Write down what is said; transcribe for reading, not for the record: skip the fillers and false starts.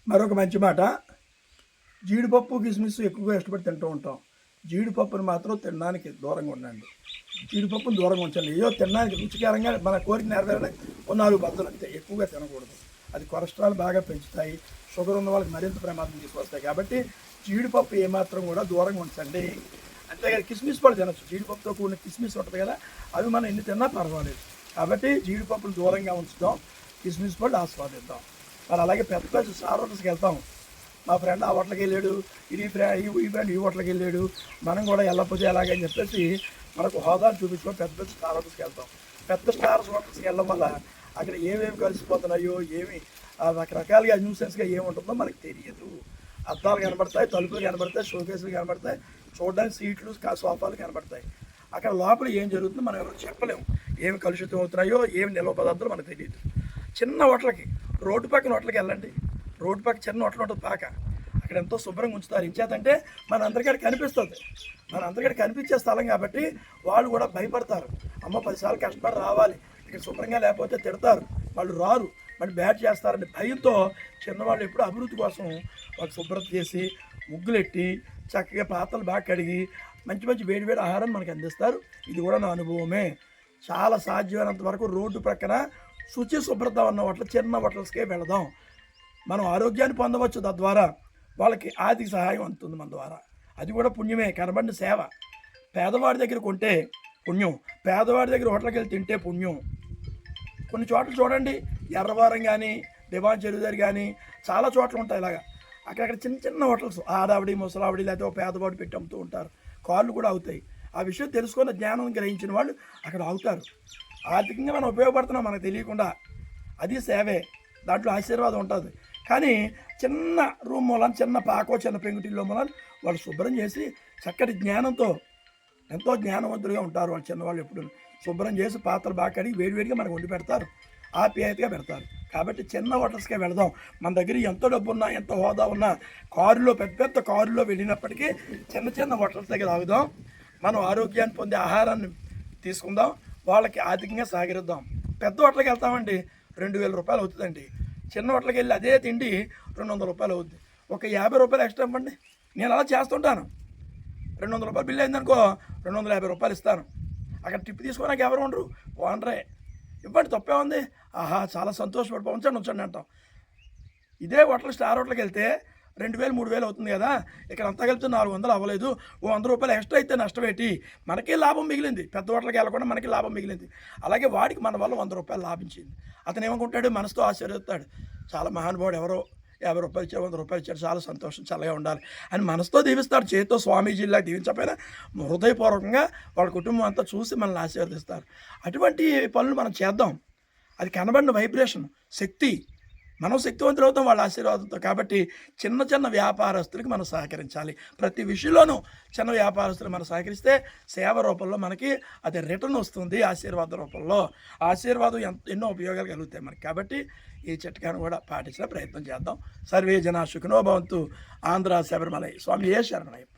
మరొక మంచి మాట, జీడిపప్పు కిస్మిస్ ఎక్కువగా ఇష్టపడి తింటూ ఉంటాం. జీడిపప్పుని మాత్రం తినడానికి దూరంగా ఉండండి. జీడిపప్పుని దూరంగా ఉంచండి. ఏదో తినడానికి రుచికరంగా మన కోరిక నెరవేరడానికి 4 బద్దలు అంతే, ఎక్కువగా తినకూడదు. అది కొలెస్ట్రాల్ బాగా పెంచుతాయి, షుగర్ ఉన్న వాళ్ళకి మరింత ప్రమాదం తీసుకొస్తాయి. కాబట్టి జీడిపప్పు ఏమాత్రం కూడా దూరంగా ఉంచండి. అంతేగాని కిస్మిస్ పళ్ళు తినచ్చు. జీడిపప్పుతో కూడిన కిస్మిస్ ఉంటుంది కదా, అవి మనం ఎన్ని తిన్నా పర్వాలేదు. కాబట్టి జీడిపప్పును దూరంగా ఉంచుతాం, కిస్మిస్ పళ్ళు ఆస్వాదిద్దాం. మరి అలాగే పెద్ద పెద్ద సారోటస్కి వెళ్తాం. మా ఫ్రెండ్ ఆ హోటల్కి వెళ్ళాడు, ఈ ఫ్రెండ్ ఈ హోటల్కి వెళ్ళాడు, మనం కూడా వెళ్ళకపోతే ఎలాగని చెప్పేసి మనకు హోదాను చూపించుకొని పెద్ద పెద్ద స్టార్ హోటల్స్కి వెళ్తాం. పెద్ద స్టార్ హోటల్స్కి వెళ్ళడం వల్ల అక్కడ ఏమేమి కలిసిపోతున్నాయో, ఏమి రకరకాలుగా న్యూసెన్స్గా ఏముంటుందో మనకు తెలియదు. అద్దాలు కనబడతాయి, తలుపులు కనబడతాయి, షోకేసులు కనబడతాయి, చూడడానికి సీట్లు సోఫాలు కనబడతాయి. అక్కడ లోపల ఏం జరుగుతుందో మనం ఎవరు చెప్పలేము. ఏమి కలుషితం అవుతున్నాయో, ఏమి నిల్వ పదార్థాలు మనకు తెలియదు. చిన్న హోటల్కి, రోడ్డు పక్కన హోటల్కి వెళ్ళండి. రోడ్డు పక్క చిన్న హోటల్ ఉంటుంది పాక, అక్కడ ఎంతో శుభ్రంగా ఉంచుతారు. ఇంచేతంటే మన అందరికీ కనిపిస్తుంది, మన అందరికీ కనిపించే స్థలం కాబట్టి వాళ్ళు కూడా భయపడతారు. అమ్మ 10 సార్లు కష్టపడి రావాలి, ఇక్కడ శుభ్రంగా లేకపోతే తిడతారు, వాళ్ళు రారు, మళ్ళీ బ్యాట్ చేస్తారని భయంతో చిన్నవాళ్ళు ఎప్పుడు అభివృద్ధి కోసం వాళ్ళు శుభ్రత చేసి, ముగ్గులెట్టి, చక్కగా పాత్రలు బాగా కడిగి మంచి మంచి వేడి ఆహారం మనకు అందిస్తారు. ఇది కూడా నా అనుభవమే. చాలా సాధ్యమైనంత వరకు రోడ్డు ప్రక్కన శుచి శుభ్రత ఉన్న హోటల్, చిన్న హోటల్స్కే వెళదాం. మనం ఆరోగ్యాన్ని పొందవచ్చు, తద్వారా వాళ్ళకి ఆర్థిక సహాయం అందుతుంది మన ద్వారా. అది కూడా పుణ్యమే, కనబడిన సేవ. పేదవాడి దగ్గర కొంటే పుణ్యం, పేదవాడి దగ్గర హోటల్కి వెళ్ళి తింటే పుణ్యం. కొన్ని చోట్ల చూడండి, ఎర్రవారం కానీ, దివాన్ చెరువుదారి కానీ చాలా చోట్ల ఉంటాయి ఇలాగా. అక్కడక్కడ చిన్న చిన్న హోటల్స్, ఆడావిడి ముసలావిడి లేకపోతే ఒక పేదవాడు పెట్టి అమ్ముతూ ఉంటారు. కాళ్ళు కూడా అవుతాయి. ఆ విషయం తెలుసుకున్న జ్ఞానం గ్రహించిన వాళ్ళు అక్కడ అవుతారు. ఆర్థికంగా మనం ఉపయోగపడుతున్నాం మనకు తెలియకుండా, అది సేవే, దాంట్లో ఆశీర్వాదం ఉంటుంది. కానీ చిన్న రూమ్ మూలాన్ని, చిన్న పాకో చిన్న పెంకుటిల్లో మూలాన్ని వాళ్ళు శుభ్రం చేసి చక్కటి జ్ఞానంతో, ఎంతో జ్ఞానవంతులుగా ఉంటారు వాళ్ళు చిన్నవాళ్ళు. ఎప్పుడు శుభ్రం చేసి పాత్రలు బాగా కడిగి వేడివేడిగా మనకు వండి పెడతారు, ఆప్యాయతగా పెడతారు. కాబట్టి చిన్న హోటల్స్కే వెళదాం. మన దగ్గర ఎంత డబ్బు ఉన్నా, ఎంత హోదా ఉన్నా, కారులో పెద్ద పెద్ద కారులో వెళ్ళినప్పటికీ చిన్న చిన్న హోటల్స్ దగ్గర ఆగుదాం. మనం ఆరోగ్యాన్ని పొందే ఆహారాన్ని తీసుకుందాం, వాళ్ళకి ఆర్థికంగా సహకరిద్దాం. పెద్ద హోటల్కి వెళ్తామండి, 2000 రూపాయలు అవుతుందండి. చిన్న హోటల్కి వెళ్ళి అదే తిండి 200 రూపాయలు అవుతుంది. ఒక 50 రూపాయలు ఎక్స్ట్రా ఇవ్వండి. నేను అలా చేస్తుంటాను. 200 రూపాయలు బిల్లు అయిందనుకో, 250 రూపాయలు ఇస్తాను. అక్కడ టిప్ తీసుకోవడానికి ఎవరు ఉండరు, ఓనరే. ఇవ్వండి, తప్పే ఉంది. ఆహా, చాలా సంతోషపడి ఉంచండి అంటాం. ఇదే హోటల్, స్టార్ హోటల్కి వెళ్తే 2000 3000 అవుతుంది కదా, ఇక్కడ అంతా కలిపితే 400 అవ్వలేదు, 100 రూపాయలు ఎక్స్ట్రా అయితే నష్టం ఏంటి, మనకే లాభం మిగిలింది. పెద్ద హోటల్కి వెళ్ళకుండా మనకి లాభం మిగిలింది. అలాగే వాడికి మన వల్ల 100 రూపాయలు లాభించింది. అతను ఏమనుకుంటాడు, మనసుతో ఆశీర్వదిస్తాడు, చాలా మహానుభావుడు, ఎవరో 50 రూపాయలు ఇచ్చారు, 100 రూపాయలు ఇచ్చారు, చాలా సంతోషం, చల్లగా ఉండాలి అని మనసుతో దీవిస్తాడు. చేతితో స్వామీజీలా దీవించకపోయినా హృదయపూర్వకంగా వాళ్ళ కుటుంబం అంతా చూసి మనల్ని ఆశీర్వదిస్తారు. అటువంటి పనులు మనం చేద్దాం. అది కనబడిన వైబ్రేషన్, శక్తి. మనం శక్తివంతులు అవుతాం వాళ్ళ ఆశీర్వాదంతో. కాబట్టి చిన్న చిన్న వ్యాపారస్తులకి మనం సహకరించాలి. ప్రతి విషయంలోనూ చిన్న వ్యాపారస్తులు మనం సహకరిస్తే సేవ రూపంలో మనకి అది రిటర్న్ వస్తుంది, ఆశీర్వాద రూపంలో. ఆశీర్వాదం ఎన్నో ఉపయోగాలు కలుగుతాయి మనకి. కాబట్టి ఈ చిట్కాను కూడా పాటించే ప్రయత్నం చేద్దాం. సర్వే జనా సుఖినో భవంతు. ఆంధ్ర శబరిమలై. స్వామి ఏ శరణమయ్యప్ప.